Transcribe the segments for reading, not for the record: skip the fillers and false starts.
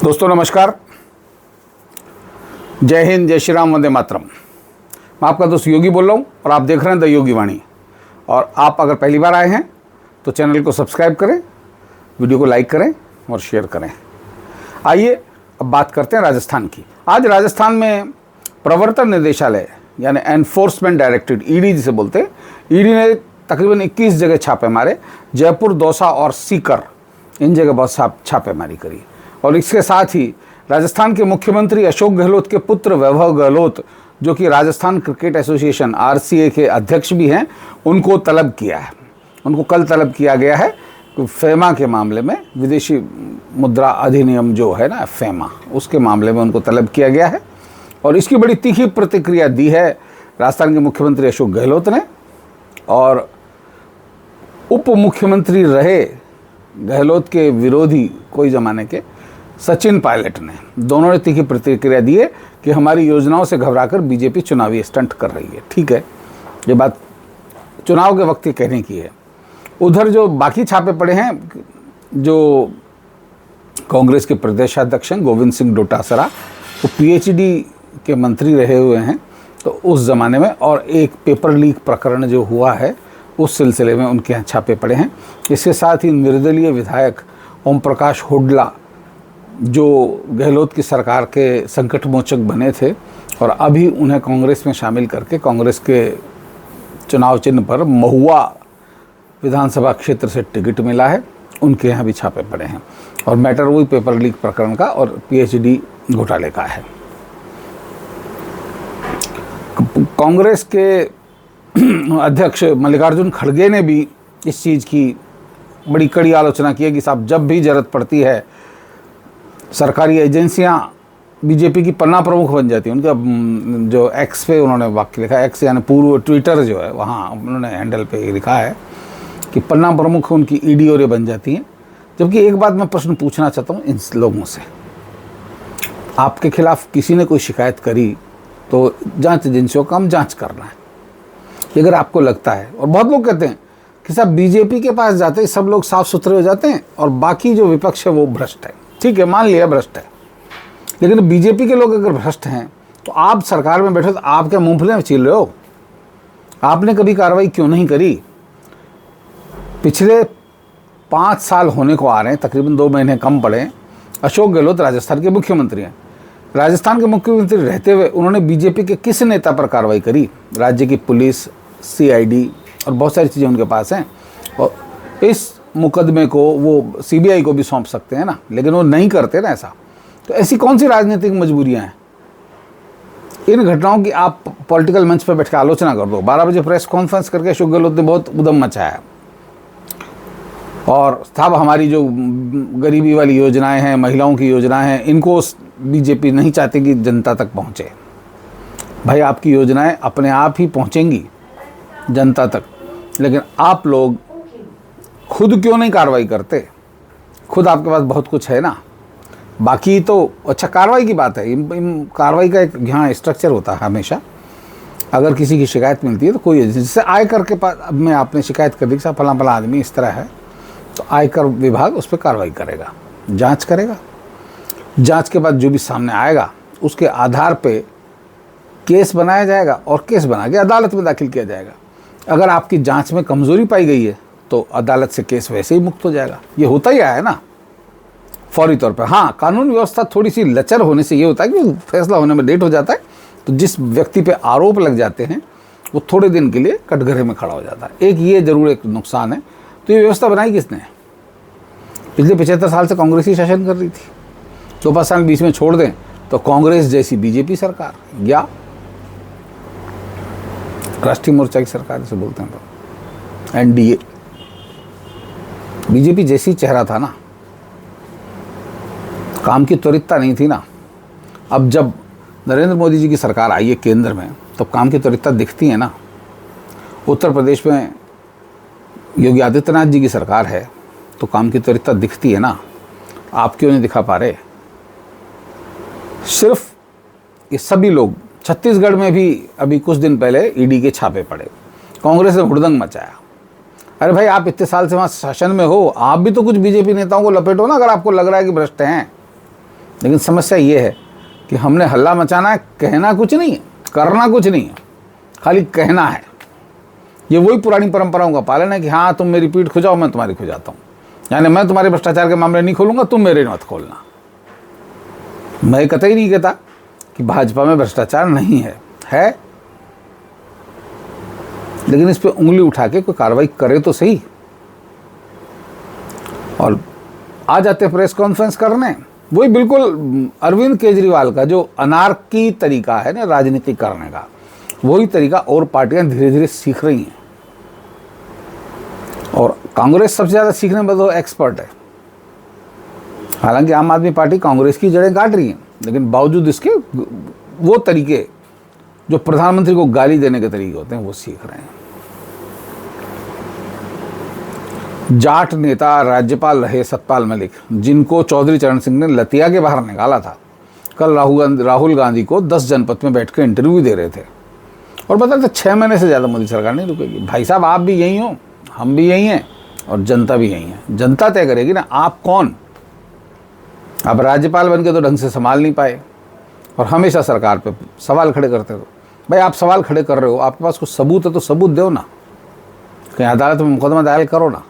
दोस्तों नमस्कार, जय हिंद, जय श्री राम, वंदे मातरम। मैं आपका दोस्त योगी बोल रहा हूँ और आप देख रहे हैं द योगी वाणी। और आप अगर पहली बार आए हैं तो चैनल को सब्सक्राइब करें, वीडियो को लाइक करें और शेयर करें। आइए अब बात करते हैं राजस्थान की। आज राजस्थान में प्रवर्तन निदेशालय यानी एनफोर्समेंट डायरेक्टरेट, ईडी जिसे बोलते हैं, ईडी ने तकरीबन 21 जगह छापे मारे। जयपुर, दौसा और सीकर, इन जगह बहुत छापेमारी करी। और इसके साथ ही राजस्थान के मुख्यमंत्री अशोक गहलोत के पुत्र वैभव गहलोत, जो कि राजस्थान क्रिकेट एसोसिएशन आरसीए के अध्यक्ष भी हैं, उनको तलब किया है। उनको कल तलब किया गया है कि फेमा के मामले में, विदेशी मुद्रा अधिनियम जो है ना फेमा, उसके मामले में उनको तलब किया गया है। और इसकी बड़ी तीखी प्रतिक्रिया दी है राजस्थान के मुख्यमंत्री अशोक गहलोत ने। और उप मुख्यमंत्री रहे गहलोत के विरोधी कोई ज़माने के सचिन पायलट ने, दोनों ने तीखी प्रतिक्रिया दी है कि हमारी योजनाओं से घबराकर बीजेपी चुनावी स्टंट कर रही है। ठीक है, ये बात चुनाव के वक्त ही कहने की है। उधर जो बाकी छापे पड़े हैं, जो कांग्रेस के प्रदेशाध्यक्ष हैं गोविंद सिंह डोटासरा, वो पीएचडी के मंत्री रहे हुए हैं तो उस ज़माने में, और एक पेपर लीक प्रकरण जो हुआ है उस सिलसिले में उनके यहाँ छापे पड़े हैं। इसके साथ ही निर्दलीय विधायक ओम प्रकाश हुड्डा, जो गहलोत की सरकार के संकट मोचक बने थे और अभी उन्हें कांग्रेस में शामिल करके कांग्रेस के चुनाव चिन्ह पर महुआ विधानसभा क्षेत्र से टिकट मिला है, उनके यहाँ भी छापे पड़े हैं। और मैटर वही पेपर लीक प्रकरण का और पीएचडी घोटाले का है। कांग्रेस के अध्यक्ष मल्लिकार्जुन खड़गे ने भी इस चीज़ की बड़ी कड़ी आलोचना की है कि साहब, जब भी जरूरत पड़ती है सरकारी एजेंसियां बीजेपी की पन्ना प्रमुख बन जाती हैं। उनका जो एक्स पे उन्होंने वाक्य लिखा है, एक्स यानी पूर्व ट्विटर जो है, वहाँ उन्होंने हैंडल पे लिखा है कि पन्ना प्रमुख उनकी ईडी और ये बन जाती हैं। जबकि एक बात मैं प्रश्न पूछना चाहता हूँ इन लोगों से, आपके खिलाफ किसी ने कोई शिकायत करी तो जांच एजेंसियों का काम जाँच करना है। अगर आपको लगता है, और बहुत लोग कहते हैं कि साहब बीजेपी के पास जाते ही सब लोग साफ सुथरे हो जाते हैं और बाकी जो विपक्ष है वो भ्रष्ट है। ठीक है, मान लिया भ्रष्ट है, लेकिन बीजेपी के लोग अगर भ्रष्ट हैं तो आप सरकार में बैठे तो आप क्या मूंगफली में छील रहे हो? आपने कभी कार्रवाई क्यों नहीं करी? पिछले 5 साल होने को आ रहे हैं, तकरीबन 2 महीने कम पड़े। अशोक गहलोत राजस्थान के मुख्यमंत्री हैं। राजस्थान के मुख्यमंत्री रहते हुए उन्होंने बीजेपी के किस नेता पर कार्रवाई करी? राज्य की पुलिस, सीआईडी और बहुत सारी चीज़ें उनके पास हैं। और इस मुकदमे को वो सीबीआई को भी सौंप सकते हैं ना, लेकिन वो नहीं करते ना ऐसा। तो ऐसी कौन सी राजनीतिक मजबूरियां हैं? इन घटनाओं की आप पॉलिटिकल मंच पर बैठ कर आलोचना कर दो। 12 बजे प्रेस कॉन्फ्रेंस करके अशोक गहलोत ने बहुत उद्यम मचाया और साहब, हमारी जो गरीबी वाली योजनाएं हैं, महिलाओं की योजनाएं हैं, इनको बीजेपी नहीं चाहती कि जनता तक पहुँचे। भाई, आपकी योजनाएं अपने आप ही पहुँचेंगी जनता तक, लेकिन आप लोग खुद क्यों नहीं कार्रवाई करते? खुद आपके पास बहुत कुछ है ना। बाकी तो अच्छा, कार्रवाई की बात है, कार्रवाई का एक यहाँ स्ट्रक्चर होता है हमेशा। अगर किसी की शिकायत मिलती है तो कोई जैसे आयकर के पास में आपने शिकायत कर दी कि फला फला आदमी इस तरह है, तो आयकर विभाग उस पर कार्रवाई करेगा, जांच करेगा। जांच के बाद जो भी सामने आएगा उसके आधार पे केस बनाया जाएगा और केस बना के अदालत में दाखिल किया जाएगा। अगर आपकी जांच में कमज़ोरी पाई गई है तो अदालत से केस वैसे ही मुक्त हो जाएगा। ये होता ही आया है ना फौरी तौर पर। हाँ, कानून व्यवस्था थोड़ी सी लचर होने से ये होता है कि फैसला होने में लेट हो जाता है, तो जिस व्यक्ति पे आरोप लग जाते हैं वो थोड़े दिन के लिए कटघरे में खड़ा हो जाता है। एक ये जरूर एक नुकसान है। तो ये व्यवस्था बनाई किसने? पिछले 75 साल से कांग्रेस ही शासन कर रही थी। 2-5 साल बीच में छोड़ दें तो कांग्रेस जैसी बीजेपी सरकार या राष्ट्रीय मोर्चा की सरकार जिसे बोलते हैं, तो एनडीए, बीजेपी जैसी चेहरा था ना, काम की त्वरितता नहीं थी ना। अब जब नरेंद्र मोदी जी की सरकार आई है केंद्र में, तो काम की त्वरितता दिखती है ना। उत्तर प्रदेश में योगी आदित्यनाथ जी की सरकार है तो काम की त्वरितता दिखती है ना। आप क्यों नहीं दिखा पा रहे? सिर्फ ये सभी लोग, छत्तीसगढ़ में भी अभी कुछ दिन पहले ईडी के छापे पड़े, कांग्रेस ने हुड़दंग मचाया। अरे भाई, आप इतने साल से वहाँ शासन में हो, आप भी तो कुछ बीजेपी नेताओं को लपेटो ना, अगर आपको लग रहा है कि भ्रष्ट हैं। लेकिन समस्या ये है कि हमने हल्ला मचाना है, कहना कुछ नहीं है, करना कुछ नहीं है, खाली कहना है। ये वही पुरानी परंपराओं का पालन है कि हाँ तुम मेरी पीठ खुजाओ, मैं तुम्हारी खुजाता हूँ। यानी मैं तुम्हारे भ्रष्टाचार के मामले नहीं खोलूँगा, तुम मेरे मत खोलना। मैं कतई नहीं कहता कि भाजपा में भ्रष्टाचार नहीं है, लेकिन इस पे उंगली उठा के कोई कार्रवाई करे तो सही। और आ जाते प्रेस कॉन्फ्रेंस करने, वही बिल्कुल अरविंद केजरीवाल का जो अनारकी तरीका है ना राजनीति करने का, वही तरीका और पार्टियां धीरे धीरे सीख रही हैं। और कांग्रेस सबसे ज़्यादा सीखने में तो एक्सपर्ट है। हालांकि आम आदमी पार्टी कांग्रेस की जड़ें काट रही है, लेकिन बावजूद इसके वो तरीके जो प्रधानमंत्री को गाली देने के तरीके होते हैं वो सीख रहे हैं। जाट नेता राज्यपाल रहे सतपाल मलिक, जिनको चौधरी चरण सिंह ने लतिया के बाहर निकाला था, कल राहुल गांधी को 10 जनपद में बैठ कर इंटरव्यू दे रहे थे और बता रहे थे 6 महीने से ज़्यादा मोदी सरकार नहीं रुकेगी। भाई साहब, आप भी यही हो, हम भी यही हैं और जनता भी यही है। जनता तय करेगी ना आप कौन। आप राज्यपाल बन के तो ढंग से संभाल नहीं पाए और हमेशा सरकार पे सवाल खड़े करते हो। भाई आप सवाल खड़े कर रहे हो, आपके पास कुछ सबूत है तो सबूत दो ना, कहीं अदालत में मुकदमा दायर करो ना।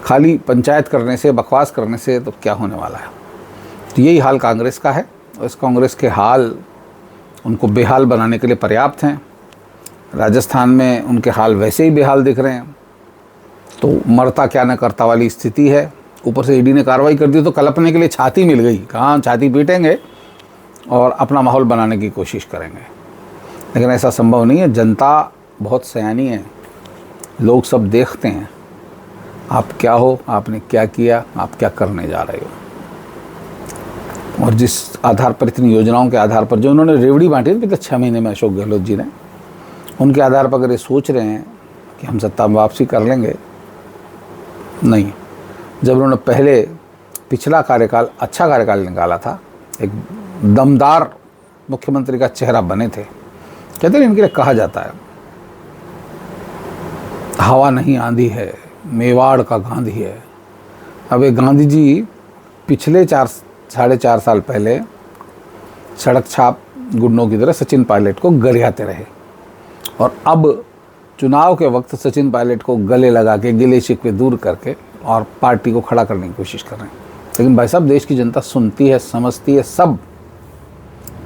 खाली पंचायत करने से, बकवास करने से तो क्या होने वाला है। तो यही हाल कांग्रेस का है और इस कांग्रेस के हाल उनको बेहाल बनाने के लिए पर्याप्त हैं। राजस्थान में उनके हाल वैसे ही बेहाल दिख रहे हैं, तो मरता क्या न करता वाली स्थिति है। ऊपर से ईडी ने कार्रवाई कर दी तो कलपने के लिए छाती मिल गई, कहाँ छाती पीटेंगे और अपना माहौल बनाने की कोशिश करेंगे। लेकिन ऐसा संभव नहीं है। जनता बहुत सयानी है, लोग सब देखते हैं आप क्या हो, आपने क्या किया, आप क्या करने जा रहे हो। और जिस आधार पर, इतनी योजनाओं के आधार पर जो उन्होंने रेवड़ी बांटी थी पिछले 6 महीने में अशोक गहलोत जी ने, उनके आधार पर अगर ये सोच रहे हैं कि हम सत्ता में वापसी कर लेंगे, नहीं। जब उन्होंने पहले पिछला कार्यकाल अच्छा कार्यकाल निकाला था, एक दमदार मुख्यमंत्री का चेहरा बने थे। कहते हैं इनके लिए कहा जाता है हवा नहीं आंधी है, मेवाड़ का गांधी है। अब ये गांधी जी पिछले 4.5 साल पहले सड़क छाप गुंडों की तरह सचिन पायलट को गरियाते रहे और अब चुनाव के वक्त सचिन पायलट को गले लगा के, गिले शिकवे दूर करके और पार्टी को खड़ा करने की कोशिश कर रहे हैं। लेकिन भाई साहब, देश की जनता सुनती है, समझती है सब।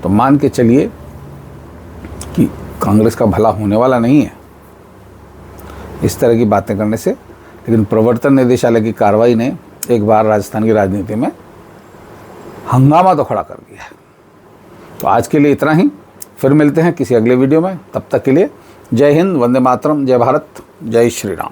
तो मान के चलिए कि कांग्रेस का भला होने वाला नहीं है इस तरह की बातें करने से। लेकिन प्रवर्तन निदेशालय की कार्रवाई ने एक बार राजस्थान की राजनीति में हंगामा तो खड़ा कर दिया है। तो आज के लिए इतना ही, फिर मिलते हैं किसी अगले वीडियो में। तब तक के लिए जय हिंद, वंदे मातरम, जय भारत, जय श्री राम।